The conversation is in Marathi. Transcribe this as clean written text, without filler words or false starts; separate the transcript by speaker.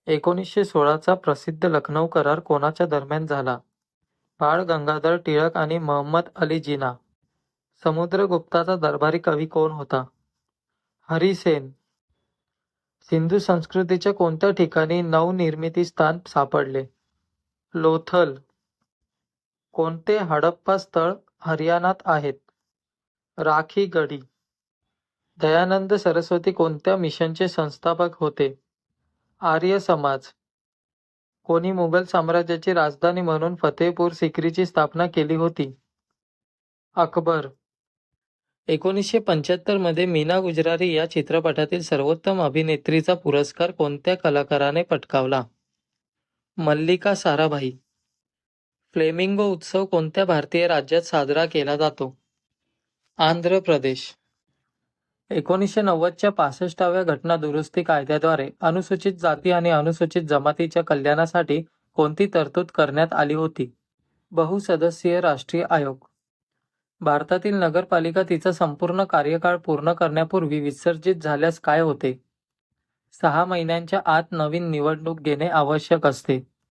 Speaker 1: 1916चा प्रसिद्ध लखनौ करार कोणाच्या दरम्यान झाला? बाळ गंगाधर टिळक आणि महंमद अली जिना. समुद्रगुप्ताचा दरबारी कवी कोण होता? हरी सेन. सिंधू संस्कृतीच्या कोणत्या ठिकाणी नवनिर्मिती स्थान सापडले? लोथल. कोणते हडप्पा स्थळ हरियाणात आहेत? राखी गढी. दयानंद सरस्वती कोणत्या मिशनचे संस्थापक होते? आर्य समाज. कोणी मुघल साम्राज्याची राजधानी म्हणून फतेहपूर सिक्रीची स्थापना केली होती? अकबर. 1975 मध्ये मीना गुजरारी या चित्रपटातील सर्वोत्तम अभिनेत्रीचा पुरस्कार कोणत्या कलाकाराने पटकावला? मल्लिका साराभाई. फ्लेमिंगो उत्सव कोणत्या भारतीय राज्यात साजरा केला जातो? आंध्र प्रदेश. 1990च्या 65व्या घटना दुरुस्ती कायद्याद्वारे अनुसूचित जाती आणि अनुसूचित जमातीच्या कल्याणासाठी कोणती तरतूद करण्यात आली होती? बहुसदस्यीय राष्ट्रीय आयोग. भारतातील नगरपालिका तिचा संपूर्ण कार्यकाळ पूर्ण करण्यापूर्वी विसर्जित झाल्यास काय होते? 6 महिन्यांच्या आत नवीन निवडणूक घेणे आवश्यक असते.